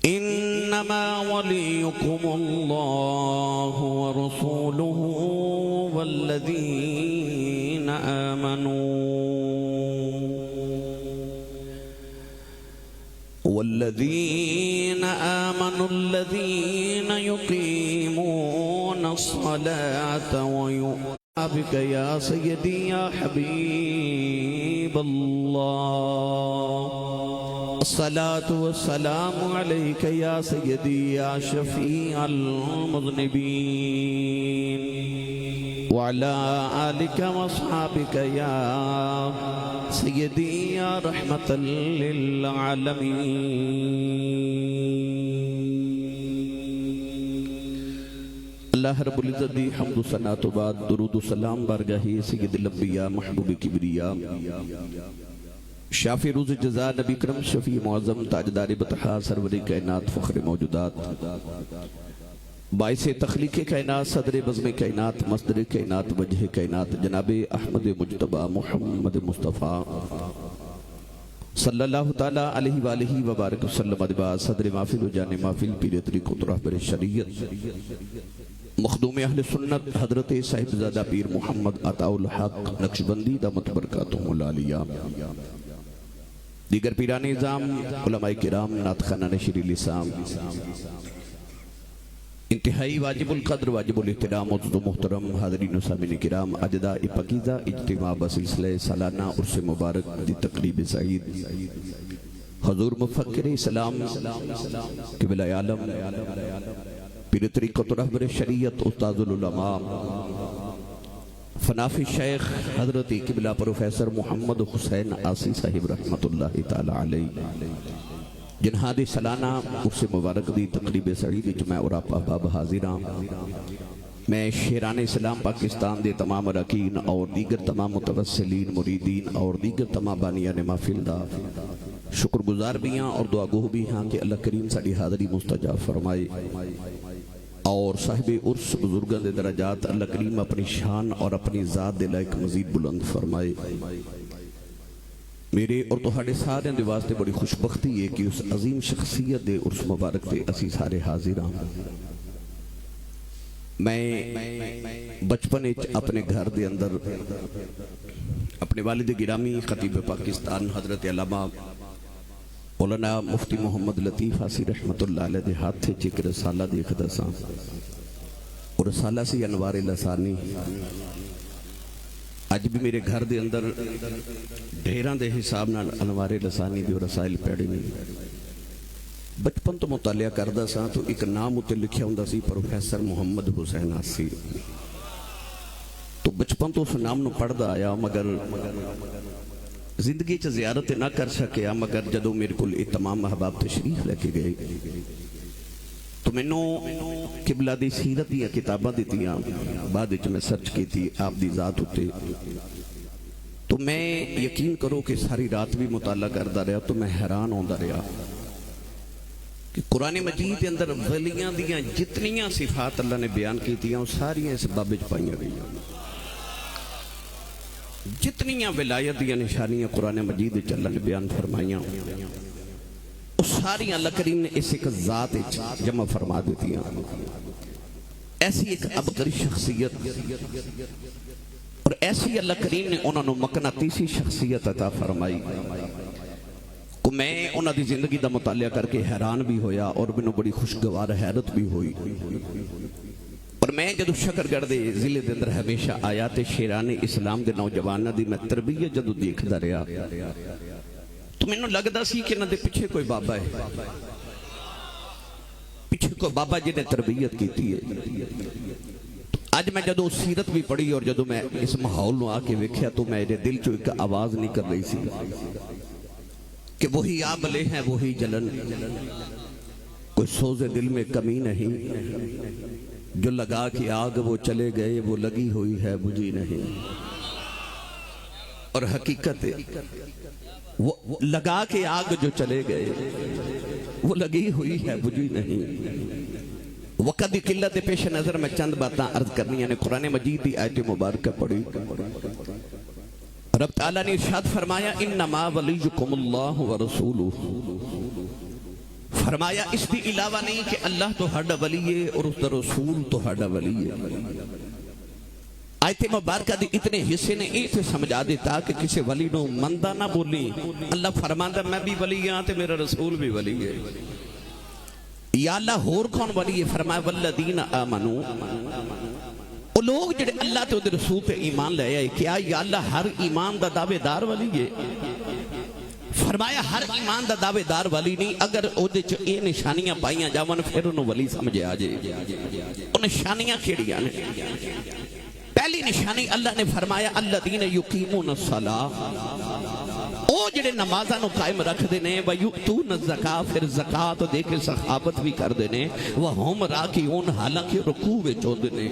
إنما وليكم الله ورسوله والذين آمنوا الذين يقيمون الصلاة ويؤمنون بك يا سيدي يا حبيب الله. الصلاة والسلام عليك يا سيدي يا شفيع المذنبين وعلى آلك واصحابك يا سيدي يا رحمة للعالمين. اللہ رب العزت دی حمد و ثنا تو بعد درود و سلام بارگاہ سید الانبیاء محبوب کبریا شافی روز جزا نبی کرم شفیع معظم تاجدار بطحا سرور کائنات فخر موجودات باعث تخلیق کائنات صدر بزم کائنات مصدر کائنات وجہ کائنات جناب احمد مجتبہ محمد مصطفیٰ صلی اللہ تعالیٰ علیہ وآلہ وبارک وسلم ادبا صدر محفل و جان محفل پیر طریق و رہبر شریعت مخدوم اہل سنت حضرت صاحب زادہ پیر محمد عطاء الحق نقشبندی دامت برکاتہم العالیہ، دیگر پیران نظام، علماء کرام، نعت خانہ نشری لسام، انتہائی واجب القدر واجب الاحترام معزز و محترم حاضرین و سامعین کرام، اجداء پاکیزہ اجتماع بسلسلہ سالانہ عرس مبارک دی تقریب سعید حضور مفکر اسلام قبلہ عالم پیر طریقت رہبر شریعت استاذ العلماء فنافی شیخ حضرت قبلہ پروفیسر محمد حسین آسی صاحب رحمت اللہ تعالی علیہ جنہاں دی سالانہ عرس مبارک دی تقریب سعید جمع اور آپ احباب حاضران، میں شیران اسلام پاکستان دے تمام اراکین اور دیگر تمام متوسلین مریدین اور دیگر تمام بانیان محفل دا شکر گزار بھی ہیں اور دعا گوہ بھی ہیں کہ اللہ کریم ساڑی حاضری مستجاب فرمائے اور صاحب عرس بزرگاں دے درجات اللہ کریم اپنی شان اور اپنی ذات دے لائق مزید بلند فرمائے. میرے اور تہاڈے سارے دے واسطے بڑی خوشبختی ہے کہ اس عظیم شخصیت دے عرس مبارک دے اسی سارے حاضر ہاں. میں بچپن اپنے گھر دے اندر اپنے والد گرامی خطیب پاکستان حضرت علامہ مولانا مفتی محمد لطیف آسی رحمت اللہ علیہ دے ہاتھ تھے چک رسالہ دیکھتا ساں اور رسالہ سے انوار لسانی آج بھی میرے گھر دے اندر ڈھیران دے حساب نال انوار لسانی بھی رسائل پیڑی نہیں. بچپن تو مطالعہ کردہ سا تو ایک نام اتے لکھیا ہوں سی پروفیسر محمد حسین آسی، تو بچپن تو اس نام نو پڑھ دا آیا مگر زندگی چا زیارت نہ کر سکیا. مگر جدو میرے کل تمام احباب تشریف لے کے گئے تو میں نو قبلہ دی سیرت دیا کتابہ دیتیاں بعد وچ میں سرچ کی تھی آپ دی ذات ہوتے تو میں یقین کرو کہ ساری رات بھی مطالعہ کردہ رہا تو میں حیران ہوندہ رہا کہ قرآن مجید کے اندر ولیاں دیاں جتنیاں صفات اللہ نے بیان کی تھیاں وہ ساریاں اس باب وچ پائیاں گئیاں. جتنیاں ولایت دیاں نشانیاں قرآن مجید وچ اللہ نے بیان فرمائیاں اس ساری اللہ کریم نے اس ایک ذات جمع فرما دیتی ہیں. ایسی ایک ابتری شخصیت اور ایسی اللہ کریم نے انہوں نے مقناطیسی شخصیت عطا فرمائی کو میں انہوں دی زندگی دا مطالعہ کر کے حیران بھی ہویا اور میں بڑی خوشگوار حیرت بھی ہوئی. اور میں جدو شکر گڑھ دے ضلع دے اندر ہمیشہ آیات شیران اسلام دے نوجوانہ دی میں تربیت جدو دیکھ دا رہا تو میں نے لگ دا سی کہ نہ دے پیچھے کوئی بابا ہے، پیچھے کوئی بابا جنہیں تربیت کی تھی ہے. آج میں جدو سیرت بھی پڑھی اور جدو میں اس ماحول نو آکے ویکھیا تو میرے دل چو ایک آواز نہیں کر رہی سی کہ وہی آبلے ہیں وہی جلن، کوئی سوز دل میں کمی نہیں، جو لگا کہ آگ وہ چلے گئے وہ لگی ہوئی ہے بجھی نہیں. اور حقیقت وہ لگا کے آگ جو چلے گئے وہ لگی ہوئی ہے بجھی نہیں. وقت کی قلت پیش نظر میں چند باتاں عرض کرنی نے قرآن مجید کی آیت مبارکہ پڑھی. رب تعالیٰ نے ارشاد فرمایا انما ولیکم اللہ ورسولہ. فرمایا اس بھی علاوہ نہیں کہ اللہ تو ہڈا ولی ہے اور اس دا رسول تو ہڈا ولی ہے. آیت مبارکہ دی اتنے حصے نے ایک سمجھا دیتا کہ کسی ولی نو مندہ نہ بولی. اللہ فرماندہ میں بھی ولی ہاں تے میرا رسول بھی ولی ہے. یا اللہ ہور کون ولی ہے؟ فرمایا والذین آمنو، وہ لوگ جڑے اللہ تے دے رسول تے ایمان لے آئے. کیا یا اللہ ہر ایمان دا دعوے دار ولی ہے؟ فرمایا ہر ایمان دا دعوے دار ولی نہیں. اگر او دے چ اے نشانیاں پائیاں جاون پھر انہوں ولی سمجھے آ جائے. وہ نشانیاں کیڑیاں نے؟ پہلی نشانی اللہ نے فرمایا الذین یقیمون الصلاۃ، او جڑے نمازاں نو قائم رکھ دینے، ویؤتون الزکاۃ، پھر زکات دے کے سخاوت بھی کر دینے، وہم راکعون، حالانکہ رکوع وچ ہوندے نے.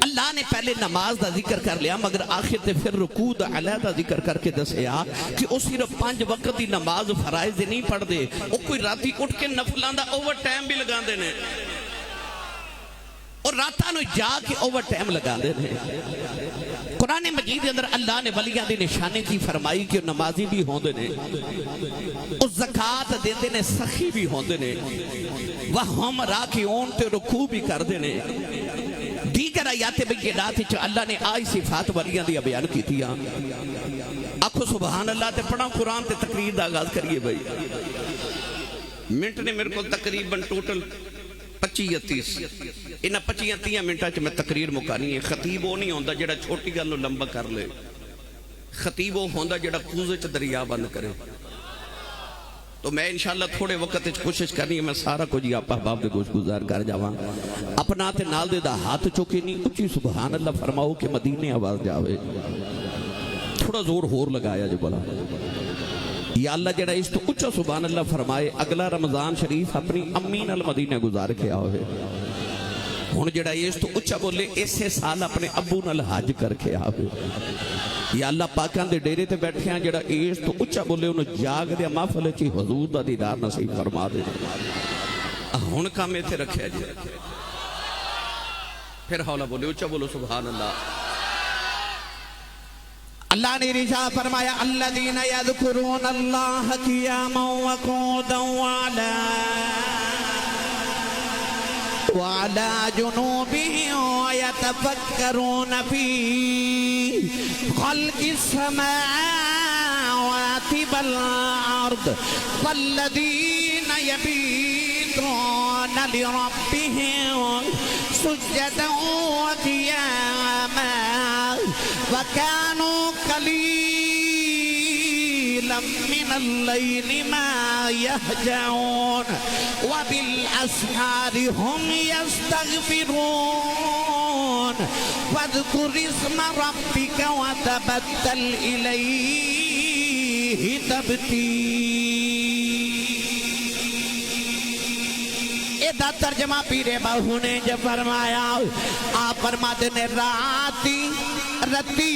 اللہ نے پہلے نماز دا ذکر کر لیا مگر آخر تے پھر رکوع دا علیحدہ ذکر کر کے دسیا کہ وہ صرف 5 وقت دی نماز فرائض دی نہیں پڑھ دے، وہ کوئی راتی اٹھ کے نفلاں دا اوور ٹائم بھی لگا دینے اور راتاں نو جا کے اوور ٹائم لگا دینے. قرآن مجید اندر اللہ نے ولیاں دی نشانی کی فرمائی کہ نمازی بھی ہوندے نے، اس زکاة دیتے نے، سخی بھی ہوندے نے، وہم راکعون تے رکوع بھی کر دینے. دیگر آیات بینات وچ اللہ نے آئی صفات ولیاں دی بیان کیتیاں. آکھو سبحان اللہ تے پڑھا قرآن تے تقریر دا آغاز کریے بھائی. منٹ نے میرے کو تقریباً ٹوٹل 25-30 انہاں 25-30 منٹاں چ میں تقریر مکانی ہے. خطیب وہ نہیں ہوندا جڑا چھوٹی گل نو لمبا کر لے. خطیب وہ ہوندا جڑا کوزے چ دریا بند کرے. تو میں انشاءاللہ تھوڑے وقت کوشش کرنی ہے میں سارا کچھ ہی آپ احباب دے گوش گزار کر جاواں. اپنا تے نال دے دا ہاتھ چوکے نہیں اچھی سبحان اللہ فرماؤ کہ مدینے آواز جاوے. تھوڑا زور ہور لگایا جو بلا. یا اللہ جڑا اس تو اچھا سبحان اللہ فرمائے اگلا رمضان شریف اپنی امی نال مدینے گزار کے آوے. ہن جڑا اس تو اچھا بولے اسے سال اپنے ابو نال حج کر کے آوے. یا اللہ پاکان دے ڈیرے تے بیٹھے ہیں جڑا اس تو اچھا بولے انہوں جاگ دے محفل چی حضور دا دیدار نصیب فرما دے. ہن کام ایتھے رکھے جی. پھر حوالہ بولے اچھا بولو سبحان اللہ. اللہ نے رشاد فرمایا الذین یذکرون اللہ قیاما وقعودا وعلی جنوبہم ویتفکرون فی خلق السماوات والارض والذین یبیتون لربہم سجدا وقیاما وَكَانُوا قَلِيلًا مِّنَ اللَّيْلِ مَا يَهْجَعُونَ وَبِالْأَسْحَارِ هُمْ يَسْتَغْفِرُونَ وَاذْكُرِ اسْمَ رَبِّكَ وَتَبَتَّلْ إِلَيْهِ تَبْتِيلًا. دا ترجمہ پیرے بہو نے جب فرمایا آپ فرماتے نے راتی رتی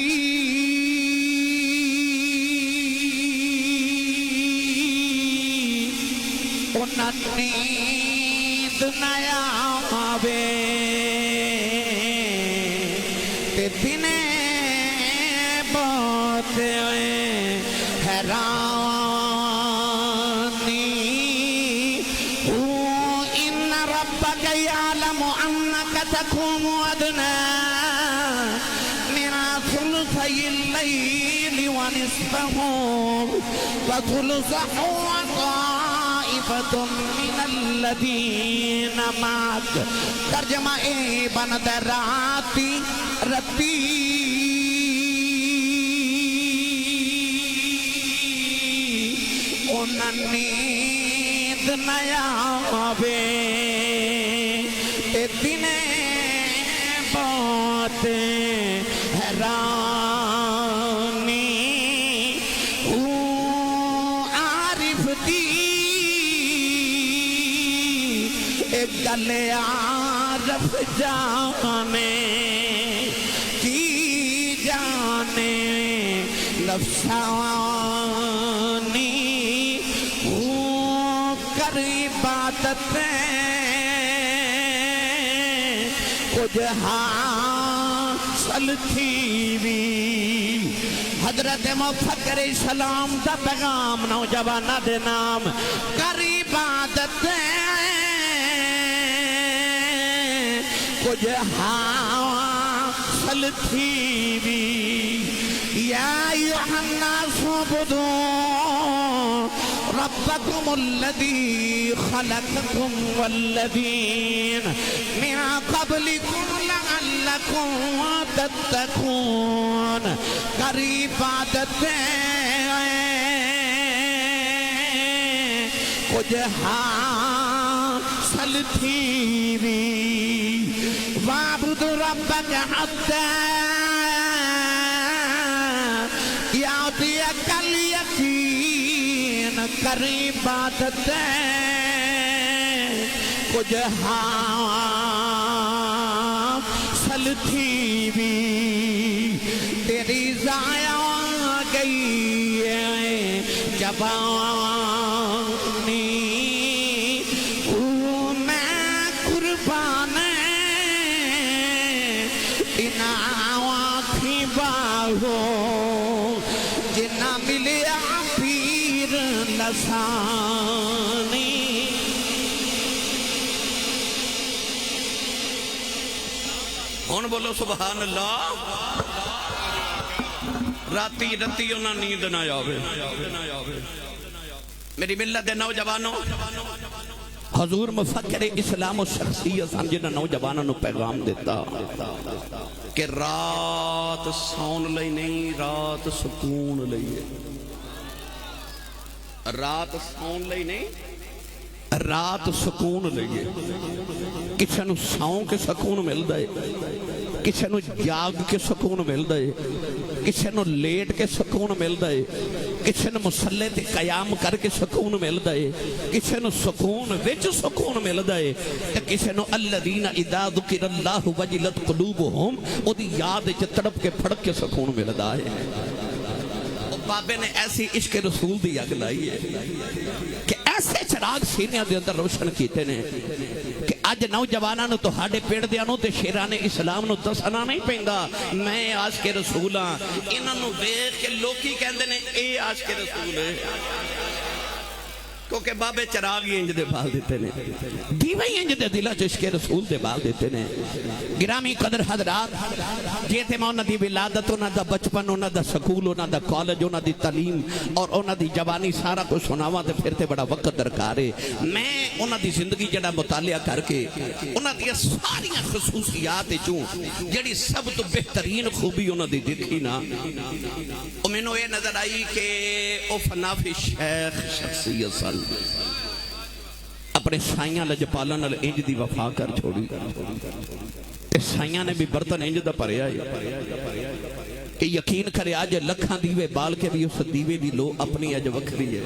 انہاں نیند نیا آوے تے دنے بہت حیرانی ان ربک یعلم انک تقوم ادنی الليل ونصفه وثلثه وطائفة من الذين معك. ترجمہ اے بند راتی رتی انہاں نیند نیا آوے تے دنے بہت حیرانی عارف دی ایک گل عارف جانے کی جانے لفظانی کر عبادت کچھ حاصل تھی وی حضرت مفکر اسلام دا پیغام نوجوانہ دے نام کر عبادت کچھ حاصل تھی وی یا ایھا الناس اعبدوا ربکم الذی خلقکم والذین من قبلکم لعلکم تتقون کر عبادت کچھ حاصل تھی وی وَاعْبُدْ رَبَّكَ حَتَّى يَأْتِيَكَ الْيَقِينُ کر عبادت کچھ حاصل تھی وی تیری ضائع گئی جوانی میں قربان آنکھی باہو جنا ملیا پیر لسانی کون بولو سبحان اللہ راتی انہاں نیند نہ آوے میری ملت دے نوجوانوں حضور مفکر اسلام و شخصیت سن جنہاں نوجوانوں نو پیغام دیتا کہ رات سون لئی نہیں رات سکون لئی ہے رات سون لئی نہیں رات سکون لئی ہے کسی نو سون کے سکون مل دے کسی نو جاگ کے سکون مل دے کسی نو لیٹ کے سکون مل دے کسی نو مسلح تے قیام کر کے سکون مل دے کسی نو سکون وچ سکون مل دے کسی نو الذین اذا ذکر اللہ وجلت قلوبہم او دی یاد وچ تڑپ کے پھڑک کے سکون مل دا ہے بابے نے ایسی عشق رسول دی اگ لائی ہے کہ ایسے چراغ سینیاں دے اندر روشن کیتے نے کہ اج نوجواناں نو تہاڈے پیڑ دیاں نو تے شیران اسلام نو دسنا نہیں پیندا میں عاشق رسول ہاں انہاں نو ویکھ کے لوکی کہندے نے اے عاشق رسول ہے کیونکہ بابے چراغ ہی انج دے بال دیتے نے دیوے ہی انج دے دلہ عشق رسول دے بال دیتے نے گرامی قدر حضرات جیتے میں انہاں دی ولادت انہاں دا بچپن انہاں دا سکول انہاں دا کالج انہاں دی تعلیم اور انہاں دی جوانی سارا کچھ سناواں تے پھر تے بڑا وقت درکار ہے میں انہاں دی زندگی جڑا مطالعہ کر کے انہاں دی ساری خصوصیات چوں جڑی سب تو بہترین خوبی انہاں دی دیکھی نا او مینوں یہ نظر آئی کہ او فنافی شیخ شخصیت سن اپنے سائیاں لجپالاں نال انج دی وفا کر چھوڑی سائیاں نے بھی برتن انج دا پریا ہے کہ یقین کرے آج لکھاں دیوے بال کے بھی اس دیوے بھی لو اپنی اج وکھری ہے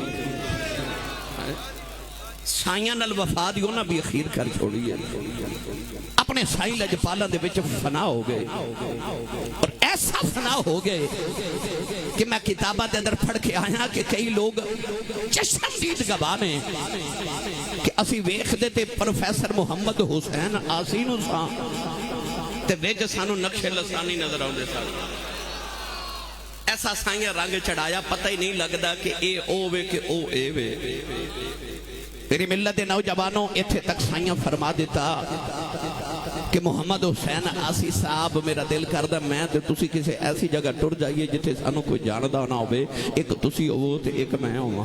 سائیاں نال وفا دی انہاں بھی اخیر کر چھوڑی ہے اپنے سائی لجپالاں دے وچ فنا ہو گئے اور ایسا فنا ہو گئے کہ میں کتابات اندر پڑھ کے آیا کہ کئی لوگ چشم دید گواہ نے کہ اسی ویکھ دیتے پروفیسر محمد حسین آسین حسان تے ویج سانو نقش لسانی نظر آؤں دے ساتھ ایسا سائیاں رنگ چڑھایا پتہ ہی نہیں لگدا کہ اے او وے کہ او اے وے میری ملت نوجوانوں ایتھے تک سائیاں فرما دیتا کہ محمد حسین آسی صاحب میرا دل کردہ میں تے تسی کسی ایسی جگہ ٹر جائیے جتھے سانو کوئی جاندہ نہ ہوئے ایک تسی ہو تے ایک میں ہوں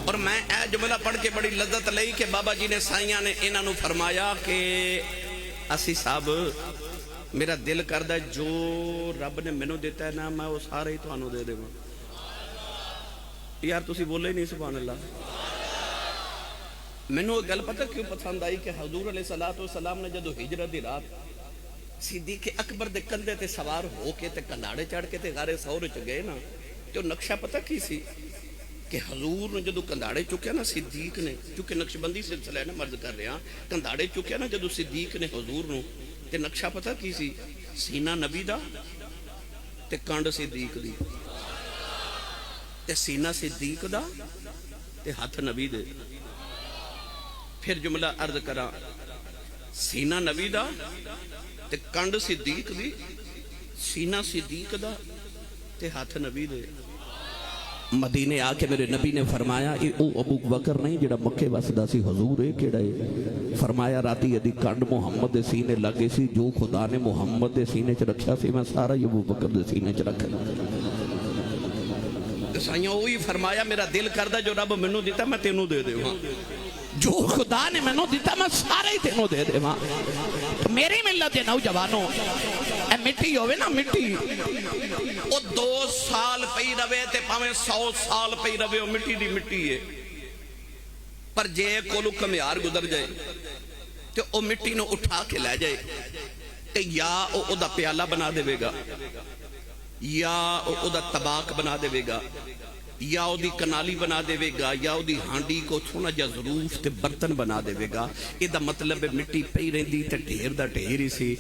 اور میں اے جملہ پڑھ کے بڑی لذت لئی کہ بابا جی نے سائیاں نے انہاں نو فرمایا کہ آسی صاحب میرا دل کردہ جو رب نے منو دیتا ہے نا میں وہ سارے ہی تو آنو دے دے گا یار تسی بولے ہی نہیں سبحان اللہ میں نے گل پتہ کیوں پسند آئی کہ حضور علیہ السلام نے جدو ہجرت دی رات صدیق اکبر دے کندھے تے سوار ہو کے تے کناڑے چڑھ کے تے غار ثور چ گئے نا تو نقشہ پتہ کی سی کہ حضور نے جدو کنداڑے چکیا نا صدیق نے چونکہ نقش بندی سلسلہ ہے نا مرض کر رہے ہیں کنداڑے چکیا نا جدو صدیق نے حضور نو تے نقشہ پتہ کی سی سینہ نبی دا تے کانڈ صدیق دی تے سینہ صدیق دا تے ہاتھ نبی دے پھر جملہ عرض کرا سینہ نبی دا تے کنڈ صدیق دی، سینہ صدیق دا تے ہاتھ نبی دے۔ مدینے آ کے میرے نبی نے فرمایا اے او ابو بکر نہیں جڑا مکے وسدا سی، حضور اے کیڑا ہے؟ فرمایا راتی ادی کنڈ محمد دے سینے لگے سی، جو خدا نے محمد دے سینے چ رکھیا سی میں سارا ہی ابو بکر دے سینے چ رکھنا۔ سائیاں وہی فرمایا میرا دل کردا جو رب مینوں دیتا میں تینوں دے دیواں، جو خدا نے مینوں دیتا میں سارا ہی تینوں دے دیواں۔ میری ملت دے نوجوانوں اے مٹی ہوئے نا، مٹی وہ 2 سال پئی روے تے پاویں 100 سال پئی روے، وہ مٹی دی مٹی ہے، پر جے کولو کمیار گزر جائے تے او مٹی نو اٹھا کے لے جائے تے یا او دا پیالہ بنا دے گا، یا او دا طباق بنا دے گا، یا او دی کنالی بنا دے گا، یا او دی ہانڈی کو چھونا جا ظروف تے برتن بنا دے گا۔ یہ دا مطلب ہے مٹی پئی رہندی تے ڈھیر دا ڈھیر ہی سی،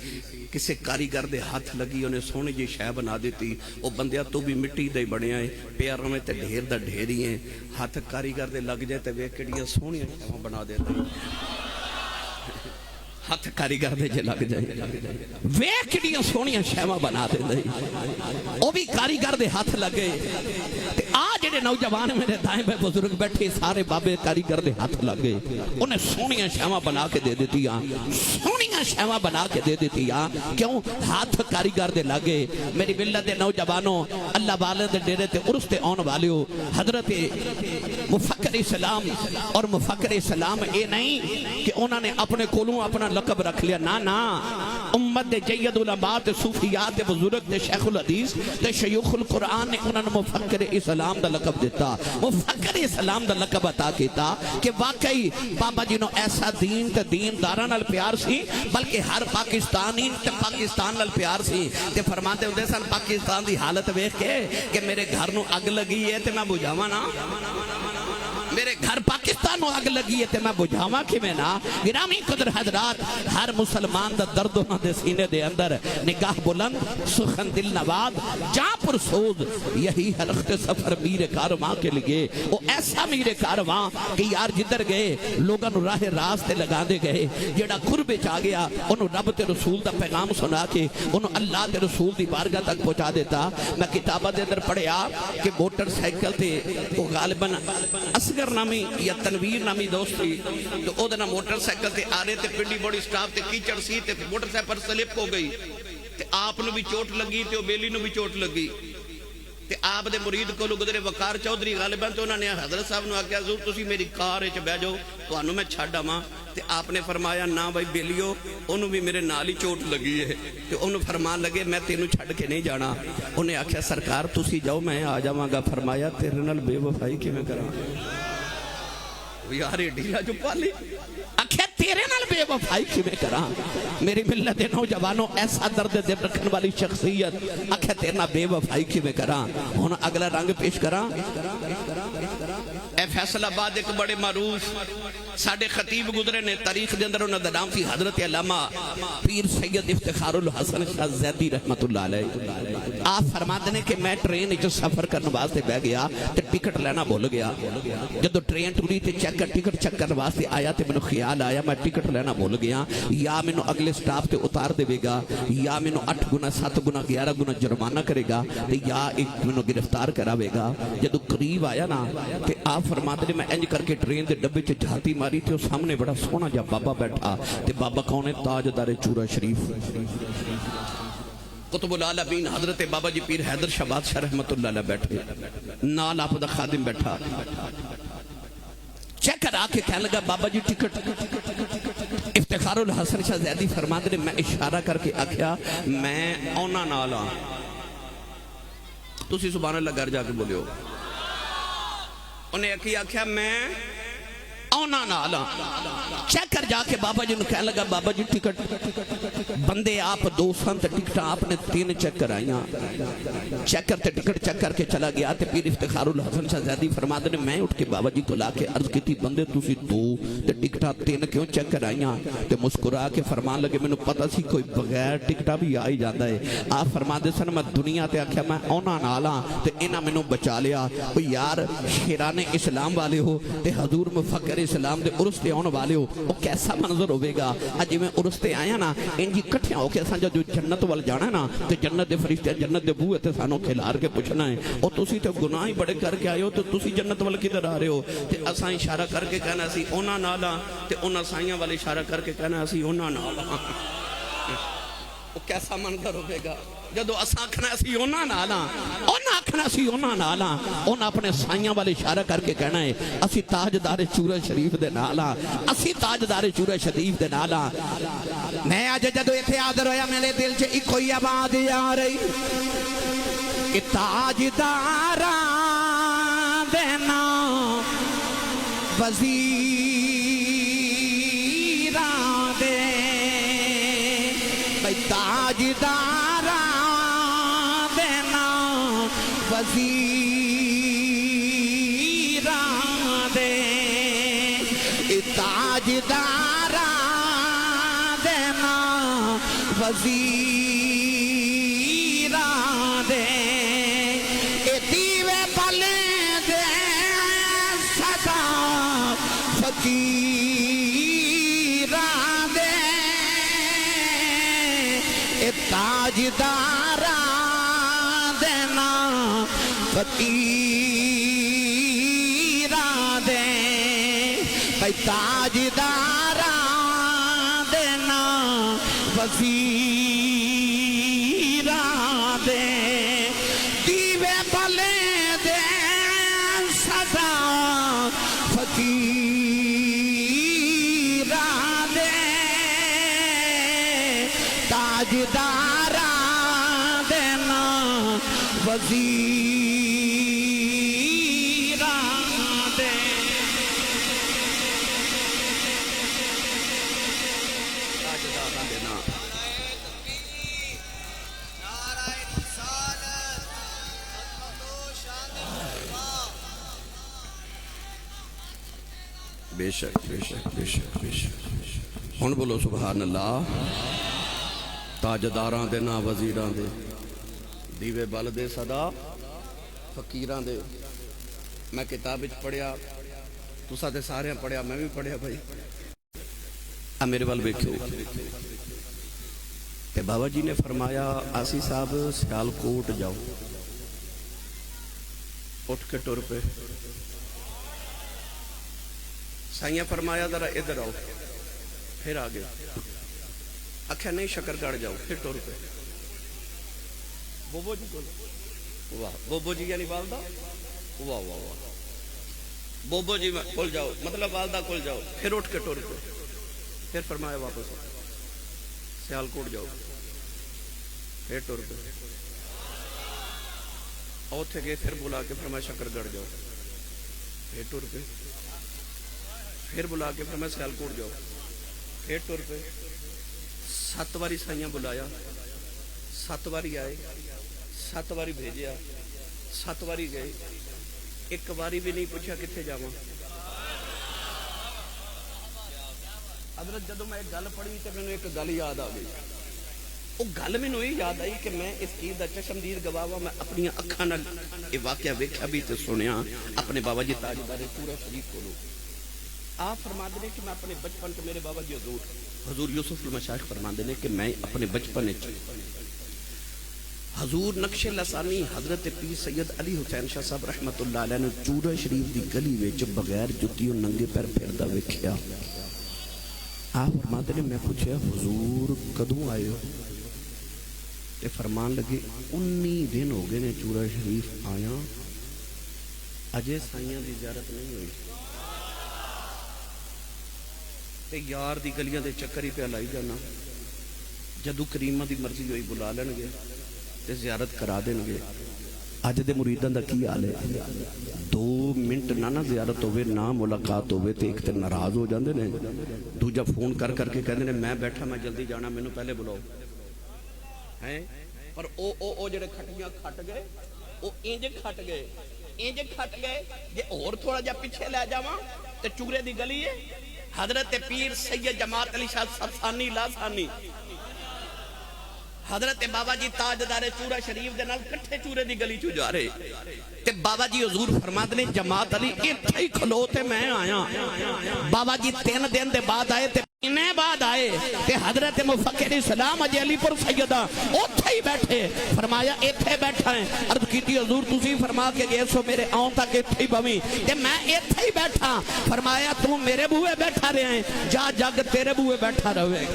کسے کاریگر دے ہاتھ لگی انہیں سونے جی شے بنا دیتی، او بندیا تو بھی مٹی دے بڑے آئے، پیاروں میں تے ڈھیر دا ڈھیر ہی ہیں، ہاتھ کاریگر دے لگ جائے تے ویکھ کڑیاں سونیاں شے بنا دیتے، ہاتھ کاریگر دے جے لگ جائے ویکھ کڑیاں سونیاں شیواں بنا دے، او بھی کاریگر دے ہاتھ لگے۔ آج جڑے نوجوان میرے دائیں بے بزرگ بیٹھے سارے بابے کاریگر دے ہاتھ لگے، انہیں سونیاں شیواں بنا کے دے دیتی آن، سونیاں شیواں بنا کے دے دیتی آن، کیوں؟ ہاتھ کاریگر دے لگے۔ میری ملت دے نوجوانوں، اللہ والے دے ڈیرے تے عرس تے آن والیو، حضرت مفکر اسلام اور مفکر اسلام اے نہیں کہ انہوں نے اپنے کولوں اپنا لقب رکھ لیا، نا امت دے جید علماء تے صوفیات تے بزرگ تے شیخ الحدیث تے شیوخ القرآن نے انہوں نے مفکر اسلام دا لقب دیتا، مفکر اسلام دا لقب عطا کیتا کہ واقعی بابا جی نو ایسا دین تے دین داراں نال پیار سی، بلکہ ہر پاکستانی تے پاکستان نال پیار سی، تے فرماتے ہوندے سن پاکستان دی حالت ویکھ کے کہ میرے گھر نو اگ لگی ہے تے میں بجھاواں نا، میرے گھر پاکستان نو اگ لگی ہے تے میں بجھاواں کیویں نا۔ گرامی قدر حضرات، ہر مسلمان دا درد انہاں دے سینے دے اندر، نگاہ بلند سخن دل نواد جاں پر سوز، یہی ہے رخت سفر میر کارواں کے لیے۔ وہ ایسا میر کارواں کہ یار جدھر گئے لوگاں نو راہ راستے لگا دے گئے، جڑا قرب چ آ گیا انہوں رب تے رسول دا پیغام سنا کے انہوں اللہ تے رسول دی بارگاہ تک پہنچا دیتا۔ میں کتابہ دے اندر پڑھیا کہ موٹر سائیکل تے وہ غالباً اصغر نامی یا تنویر نامی دوست تھی، تو او دنا موٹر سائیکل تے آ رہے تے پنڈی بڑی سٹاف تے کیچڑ سی تے موٹر سائیکل پر سلپ ہو گئی تے آپ نو بھی چوٹ لگی تے او بیلی نو بھی چوٹ لگی تے آپ دے مرید کو گزرے وقار چودھری غالباً تو انہوں نے حضرت صاحب نو آکھیا حضور تسی میری کار وچ بیٹھ جاؤ تانوں میں چھڈ آواں، تے آپ نے فرمایا نا بھائی بیلیو انہوں بھی میرے نال ہی چوٹ لگی ہے، تے انہوں فرمان لگے میں تینوں چھڈ کے نہیں جانا۔ انہیں آکھیا سرکار تسی جاؤ میں آ جاواں گا۔ فرمایا تیرے نال بے وفائی کیویں کراں؟ یار ڈھیلا جو پالی آکھیا تیرے نال بے وفائی کیویں کراں؟ میری ملت دے نوجوانوں ایسا درد دل رکھن والی شخصیت آکھیا تیرے نال بے وفائی کیویں کراں؟ ہن اگلا رنگ پیش کراں۔ اے فیصل آباد ایک بڑے معروف ساڈے خطیب گزرے نے، تاریخ دے اندر انہاں دا نام سی حضرت علامہ پیر سید افتخار الحسن شاہ زیدی رحمت اللہ علیہ۔ آپ فرماتے ہیں کہ میں ٹرین وچ سفر کرنے واسطے بیٹھ گیا تے ٹکٹ لینا بھول گیا، جدو ٹرین ٹری تے ٹکٹ چیک کرنے واسطے آیا تے مینوں خیال آیا میں ٹکٹ لینا بھول گیا، یا مینوں اگلے سٹاپ تے اتار دے گا، یا مینوں 8 گنا 7 گنا 11 گنا جرمانہ کرے گا، تے یا ایک مینوں گرفتار کراوے گا۔ جدو قریب آیا نا تے آپ فرماتے ہیں میں انج کر کے ٹرین دے ڈبے چ جھاتی ماری تے سامنے بڑا سونا جا بابا بیٹھا، تے بابا کون ہے؟ تاجدار چورا شریف قطب العالمین حضرت بابا جی پیر حیدر شاہ بادشاہ رحمت اللہ علیہ بیٹھے، نال آپ دا خادم بیٹھا، چیک کر آ کے کہنے لگا بابا جی ٹکٹ۔ افتخار الحسن شاہ زیدی فرماتے نے میں اشارہ کر کے آکھیا میں اونا نال ہاں، تسی سبحان اللہ گھر جا کے بولے ہو۔ انہیں آکھیا میں اونا نال ہاں، چیک کر جا کے بابا جی نو کہنے لگا بابا جی ٹکٹ۔ بندے آپ 2 سنت ٹکٹ آپ نے 3 چیک کرائیاں، چیک کرتے ٹکٹ چیک کر کے چلا گیا تے پیر افتخار الحسن شاہ زیدی فرماتے نے میں اٹھ کے بابا جی کو لا کے عرض کی تھی بندے تسی 2 تے ٹکٹاں 3 کیوں چیک کرائیاں؟ تے مسکرا کے فرمان لگے مینوں پتہ سی کوئی بغیر ٹکٹاں بھی آ ہی جاندا ہے۔ آپ فرماتے سن میں دنیا تے آکھیا میں اونا نال ہاں تے انہاں مینوں بچا لیا۔ او یار شیران اسلام والے ہو تے حضور مفکر علیہ السلام دے عرس تے آن والے ہو وہ کیسا منظر ہوئے گا اجی میں عرس تے آیا نا انجی کٹھیاں ہو کے اساں جو جنت وال جانا ہے نا تے جنت دے فرشتے جنت دے بوئے تے سانوں کھلار کے پوچھنا ہے اور تسی تے گناہ ہی بڑے کر کے آئے ہو تو تسی جنت وال کدھر آ رہے ہو تے اساں اشارہ کر کے کہنا سی اونا نالا تے اونا سائیاں والے اشارہ کر کے کہنا سی اونا نالا وہ کیسا منظر ہوئے گا جدو اساں آکھنا سی اونا نالا اونا آکھنا سی اونا نالا اونا اپنے سائیاں والے اشارہ کر کے کہنا ہے اسی تاجدار چورہ شریف دے نالا اسی تاجدار چورہ شریف دے نالا میں آج جدو ایتھے حاضر ہویا میرے دل چ ایک کوئی آواز آ رہی کہ تاجدار دینا وزیران دے بھئی تاجدار دینا وزیران دے تاجدار دینا وزیران دے دیوے بلے دے صدا فقیران دے تاجدار دینا فقیران دے بھئی تاجدار دینا وزیران دے دیوے بلے دے صدا فقیران دے تاجدار دینا وزیران دے تاجدار دینا بے شک بے شک بے شک بے شک ہن بولو سبحان اللہ تاجداراں دے نا وزیراں دے دیوے بل دے صدا فقیراں دے میں کتاب وچ پڑھیا تساں تے سارے پڑھیا میں بھی پڑھیا بھائی میرے وال ویکھو تے بابا جی نے فرمایا آسی صاحب سیالکوٹ جاؤ اٹھ کے ٹر پہ سائیاں فرمایا ذرا ادھر آؤ پھر آگے آکھیا نہیں شکرگڑھ جاؤ پھر ٹر پہ بوبو جی واہ بوبو جی یعنی والدہ واہ واہ واہ بوبو جی کول جاؤ مطلب والدہ کول جاؤ پھر اٹھ کے ٹر پہ پھر فرمایا واپس سیالکوٹ جاؤ پھر ٹر پہ اوتھے گئے پھر بلا کے فرمایا شکرگڑھ جاؤ پھر ٹر پہ پھر بلا کے فرمایا سیالکوٹ جاؤ پھر ٹر پہ 7 باری سائیاں بلایا 7 باری آئے 7 باری بھیجیا 7 باری گئے ایک باری بھی نہیں پوچھا کتنے جاواں حضرت جدو میں ایک گل پڑھی تو میں نے ایک گل یاد آ گئی وہ گل میں یہ یاد آئی کہ میں اس چیز کا چشمدید گواہ میں اپنی اکھاں نال یہ واقعہ ویکھیا بھی تے سنیا اپنے بابا جی تاجدار پورا شریف کو آپ فرما دے کہ میں اپنے بچپن کے میرے بابا جی حضور یوسف المشائخ فرما دے کہ میں اپنے بچپن حضور نقش لسانی حضرت پیر سید علی حسین شاہ صاحب رحمت اللہ علیہ نے چورہ شریف دی گلی وچ بغیر جتیوں ننگے پیر پھردا ویکھیا آپ فرما دے میں پوچھیا حضور کدوں آئے ہو تے فرمان لگے 19 دن ہو گئے نے چورہ شریف آیا اجے سائیاں دی زیارت نہیں ہوئی تے یار دی گلیاں دے چکر ہی پہ لائی جانا جدو کریمہ دی مرضی ہوئی بلا لین گے تے زیارت کرا دین گے اج دے مریداں دا کی حال ہے 2 منٹ نہ زیارت ہوئے نہ ملاقات ہوئے تے ایک تے ناراض ہو جاندے نے دوجا فون کر کر کے کہندے نے میں بیٹھا میں جلدی جانا مینوں پہلے بلاؤ ہیں پر او جڑے کھٹیاں کھٹ گئے او انج کھٹ گئے جے اور تھوڑا جا پیچھے لے جاواں تے چورے دی گلی ہے حضرت پیر سید جماعت علی شاہ سرسانی لاسانی حضرت بابا جی تاجدار چورا شریف دے نال کٹھے چورے دی گلی چو جا رہے تے بابا جی حضور فرماتے نے جماعت علی اتھے ہی کھلو تے میں آیا بابا جی 3 دن دے بعد آئے تے مہینے بعد آئے تے حضرت مفکر اسلام اجے علی پور سیدہ اتھے ہی بیٹھے فرمایا اتھے بیٹھا ہے عرض کیتی حضور تسی فرما کے گئے سو میرے آؤں تک اتھے ہی بویں تے میں اتھے ہی بیٹھا فرمایا تو میرے بوئے بیٹھا رہے ہیں جا جگ تیرے بوئے بیٹھا رہے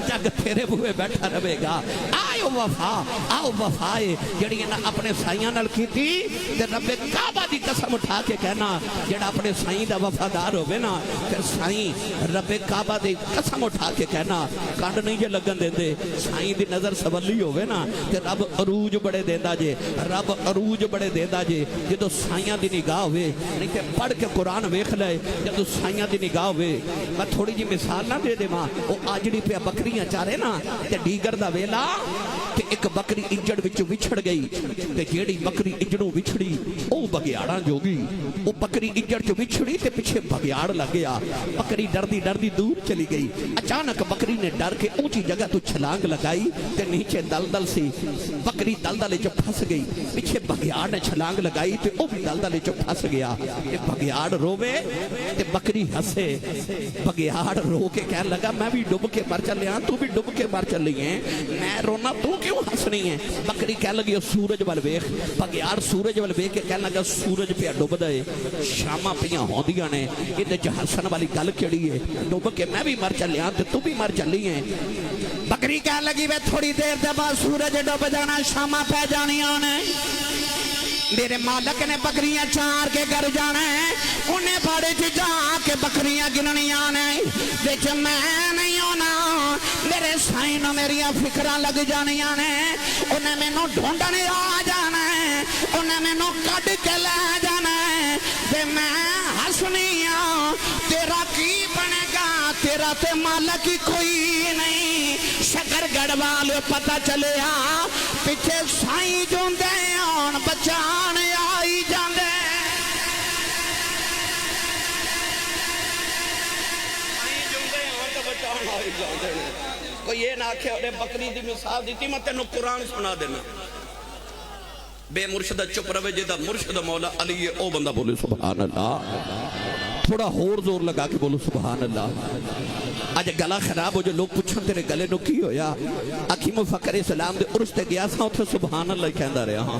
جگ تیرے بوئے بیٹھا رہے گا آؤ وفائے جڑی اپنے سائیاں نال کیتی تے رب کعبہ دی قسم اٹھا کے کہنا جڑا اپنے سائیں دا وفادار ہوئے نا پھر سائیں رب کعبہ دی قسم اٹھا کے کہنا کانڈ نہیں جے لگن دے دے سائیں دی نظر سولی ہوئے نا تے رب عروج بڑے دیندہ جے رب عروج بڑے دیندہ جے جدو سائیاں دی نگاہ ہوئے نہیں تے پڑھ کے قرآن ویکھ لے جدو سائیاں دی نگاہ ہوئے میں تھوڑی جی مثال نہ دے دے ماں وہ آجڑی پہ بکریاں چارے نا تے ڈیگر دا ویلا تے ایک بکری اجڑ وچ وچھڑ گئی تے جیڑی بکری اجڑوں وچھڑی او بگیاڑاں جوگی او بکری اجڑ چ وچھڑی تے پیچھے بگیاڑ لگ گیا بکری ڈردی دور چلی گئی اچانک بکری نے ڈر کے اونچی جگہ تو چھلانگ لگائی تے نیچے دلدل سی بکری دلدل چ پھنس گئی پیچھے بگیاڑ نے چھلانگ لگائی تے او بھی دلدل چ پھنس گیا تے بگیاڑ روے تے بکری ہنسے بگیاڑ رو کے کہنے لگا میں بھی ڈب کے مر چلیا تو بھی ڈب کے مر چلی ہے میں رونا تو کیوں ہنسنی ہے بکری کہنے لگی سورج وال ویکھ بگیاڑ سورج وال ویکھ کے کہنے لگا سورج پہ ڈب دے شاماں پیاں ہوندیاں نے یہ تے ہسن والی گل کیڑی ہے ڈب کے میں بھی مر چلیا تے تو بھی مر چلی ہے بکری کہنے لگی وے تھوڑی دیر دے بعد سورج ڈب جانا شاماں پہ جانیاں نے میرے مالک نے بکریاں چار کے گھر جانا ہے انہیں بڑے جا کے بکریاں گننیاں نے دیکھ میں نہیں ہونا میرے سائنوں میریاں فکرہ لگ جانیاں نے انہیں میں نو ڈھونڈنے آ جانا ہے انہیں میں نو کٹ کے لے جانا ہے دے میں ہسنیاں تیرا کی بنے گا تیرا تے مالک ہی کوئی نہیں شکر گڑھ والے پتہ چلے پیچھے سائیں جوندے آن بچانے آئی جاندے سائیں جوندے آن تو بچانے آئی جاندے کوئی یہ نہ آکھے انہیں بکری دی مثال دیتی میں تینوں قرآن سنا دینا بے مرشدہ چپ روے جدہ مرشد مولا علی او بندہ بولے سبحان اللہ تھوڑا ہور زور لگا کے بولو سبحان اللہ آج گلا خراب ہو جو لوگ پوچھن تیرے گلے نو کی ہویا آکھی مفکر اسلام دے عرص تے گیا ساں اتھے سبحان اللہ کہندہ رہا ہاں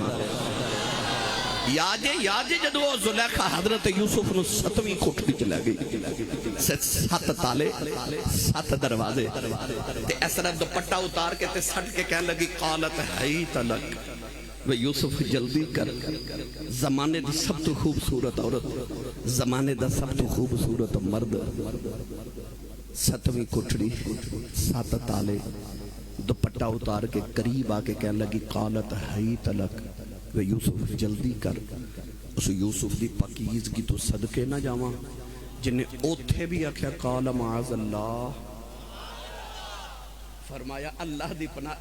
یاجے جدو زلیخہ حضرت یوسف نو 7ویں کوٹھڑی چلا گئی 7 تالے 7 دروازے تے اس طرح دوپٹہ اتار کے تے سٹ کے کہنے لگی قالت حیت لک وہ یوسف جلدی کر زمانے دی سب تو خوبصورت عورت زمانے دا سب تو خوبصورت مرد 7ویں کوٹھڑی 7 تالے دوپٹہ اتار کے قریب آ کے کہنے لگی قالت حیت لک وہ یوسف جلدی کر اس یوسف دی پاکیزگی تو صدقے نہ جاواں جنہیں اوتھے بھی آکھیا قال معاذ اللہ فرمایا اللہ دی پناہ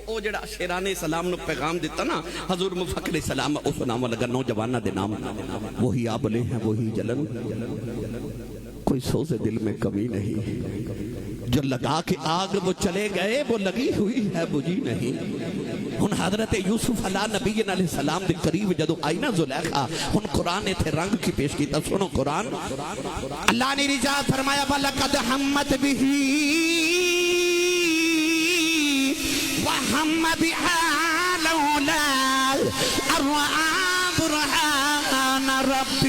او جڑا شیران سلام نو پیغام دیتا نا حضور مفکر سلام اس نام لگا نوجوانہ دے نام وہی آبلے ہیں وہی جلن کوئی سوز دل میں کمی نہیں جو لگا کے آگ وہ چلے گئے وہ لگی ہوئی ہے بجھی نہیں ہن حضرت یوسف علیہ نبی علیہ السلام دے قریب جدو آئی نا زلیخہ ہن قرآن نے تھے رنگ کی پیش کی تا سنو قرآن اللہ نے رجاء فرمایا وَلَقَدْ حَمَّتْ بِهِ وَحَمَّ بِهَا لَوْلَا أَرْوَعَا بُرْحَانَ رَبِّ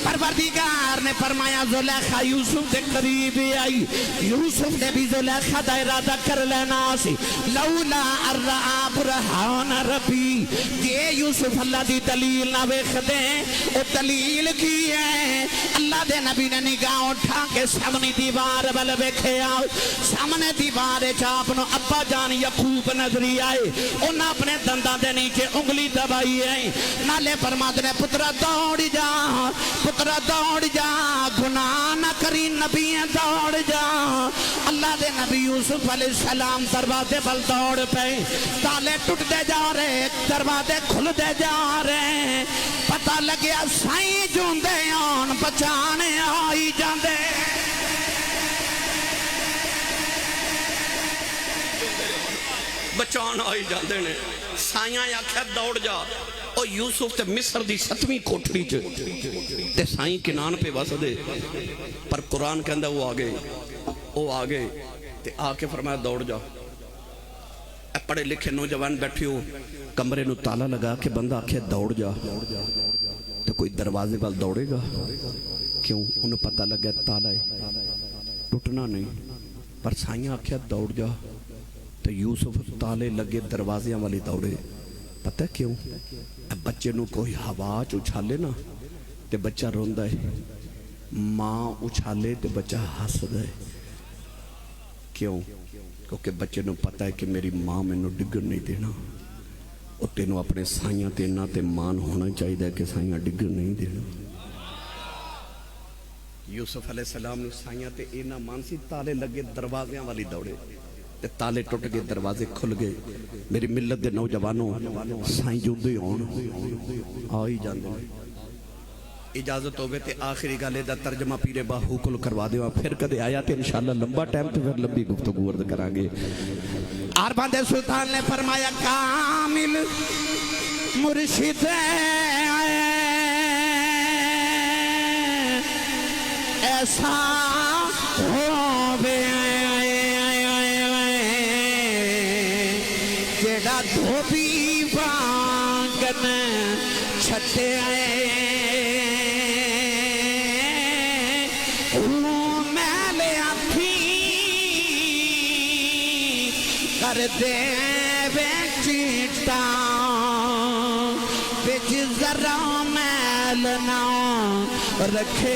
پروردگار نے فرمایا زلیخہ یوسف دے قریب آئی یوسف نے بھی زلیخہ دا ارادہ کر لینا سی لولا ارعا برہان ربی یہ یوسف اللہ دی دلیل نہ ویکھ دیں او دلیل کی ہے اللہ دے نبی نے نگاہ اٹھا کے سامنے دیوار بل ویکھے آؤ سامنے دیوار چاپ نو ابا جان یعقوب نظری آئے انہاں اپنے دنداں دے نیچے انگلی دبائی ہے نالے فرماتے نے پترا دوڑ جا پترا دوڑ جا گناہ نہ کری نبی دوڑ جا اللہ دے نبی یوسف علیہ السلام دروازے بل دوڑ پہ تالے ٹوٹ دے جا رہے دروازے کھل دے جا رہے پتہ لگیا سائیں جوندے آن بچانے آئی جاندے بچان آئی جاندے نے سائیاں آکھیا دوڑ جا او یوسف تے مصر دی 7ویں کوٹھڑی چ تے سائیں کنان پہ وس دے پر قرآن کہندا وہ آگے تے آ کے فرمایا دوڑ جا اے پڑھے لکھے نوجوان بیٹھے ہو کمرے نو تالا لگا کے بندہ آکھے دوڑ جا تو کوئی دروازے وال دوڑے گا کیوں انہیں پتہ لگا تالا ہے ٹوٹنا نہیں پر سائیاں آکھے دوڑ جا تو یوسف تالے لگے دروازیاں والی دوڑے پتہ کیوں بچے نو کوئی ہوا اچھالے نا تے بچہ روندہ ہے ماں اچھالے تے بچہ ہسدا ہے کیوں کیونکہ بچے نو پتہ ہے کہ میری ماں میں نو ڈگن نہیں دینا اور تینوں اپنے سائیاں تینا تے مان ہونا چاہیے کہ سائیاں ڈگن نہیں دینا یوسف علیہ السلام نے سائیاں تے اینا مانسی تالے لگے دروازیاں والی دوڑے تے تالے ٹوٹ گئے دروازے کھل گئے میری ملت دے نوجوانوں سائیں جوندے ہون آئی جاندے اجازت ہوئے تے آخری گالے دا ترجمہ پیرے باہو کل کروا دے پھر کدے آیا تے انشاءاللہ لمبا ٹائم تے پھر لمبی گفتگو ورد کرانگے عربان دے سلطان نے فرمایا کامل مرشد ایسا ہووے جیڑا دھوبی وانگن چھٹے کر دے بے چیٹا بچ ذرا میل نہ رکھے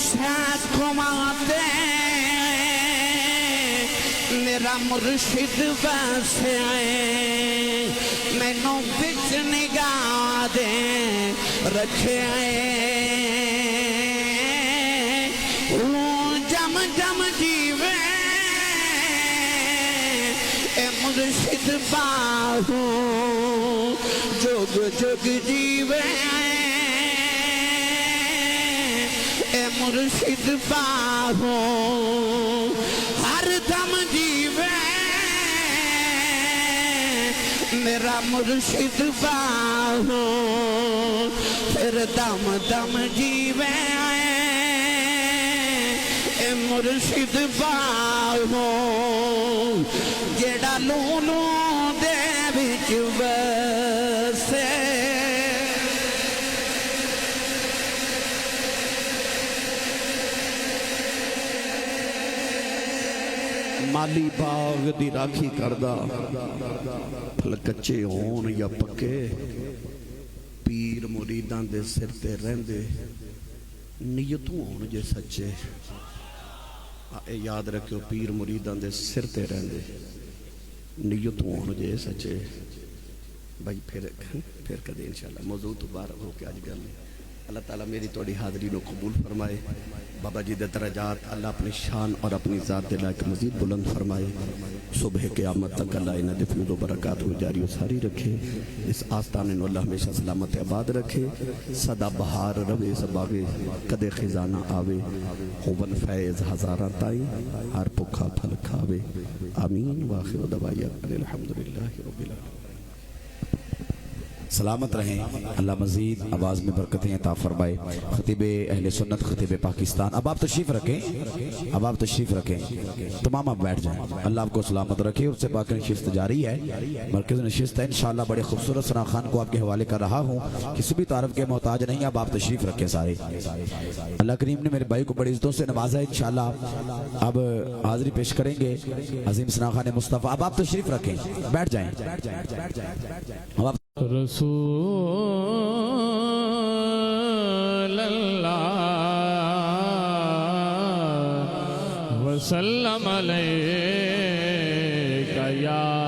ساتھ کماتے میرا مرشد ویسے میں نو بچ نگاہ دے رکھے جم جیوے اے مرشد باہو جگ جگ جیوے اے مرشد باہو ہر دم جیوے میرا مرشد باہو پھر دم دم جیوے مرشد باہو جیڑا لولو دے بچ بسے مالی باغ دی راکھی کردہ پھل کچے ہون یا پکے پیر مریدان دے سر تے رہندے نیتوں ہون جے سچے اے یاد رکھو پیر مریدان دے سر تے رہندے نیتوں ہون جے سچے بھائی پھر کدے انشاءاللہ موضوع تو بارہ ہو کے آج گل میں اللہ تعالیٰ میری توڑی حاضری نو قبول فرمائے بابا جی دے درجات اللہ اپنی شان اور اپنی ذات دے لائق مزید بلند فرمائے صبح قیامت تک اللہ انہ دفنود و برکات ہو جاری و ساری رکھے اس آستانے نو اللہ ہمیشہ سلامت عباد رکھے صدا بہار روے سباوے کدے خزانہ آوے خوبن فیض ہزارہ تائی ہر پکھا پھل کھاوے آمین واخر دعوایا الحمدللہ رب العالمین سلامت رہیں اللہ مزید آواز میں برکتیں عطا فرمائے خطیب اہل سنت خطیب پاکستان اب آپ تشریف رکھیں تمام آپ بیٹھ جائیں اللہ آپ کو سلامت رکھے اور سے باقی نشست جاری ہے مرکز نشست ہے انشاءاللہ بڑے خوبصورت ثنا خان کو آپ کے حوالے کر رہا ہوں کسی بھی تعارف کے محتاج نہیں اب آپ تشریف رکھیں سارے اللہ کریم نے میرے بھائی کو بڑی عزتوں سے نوازا ہے انشاءاللہ اب حاضری پیش کریں گے عظیم ثنا خان مصطفیٰ اب آپ تشریف رکھیں بیٹھ جائیں اب آپ رسول اللہ وسلم علیکہ یا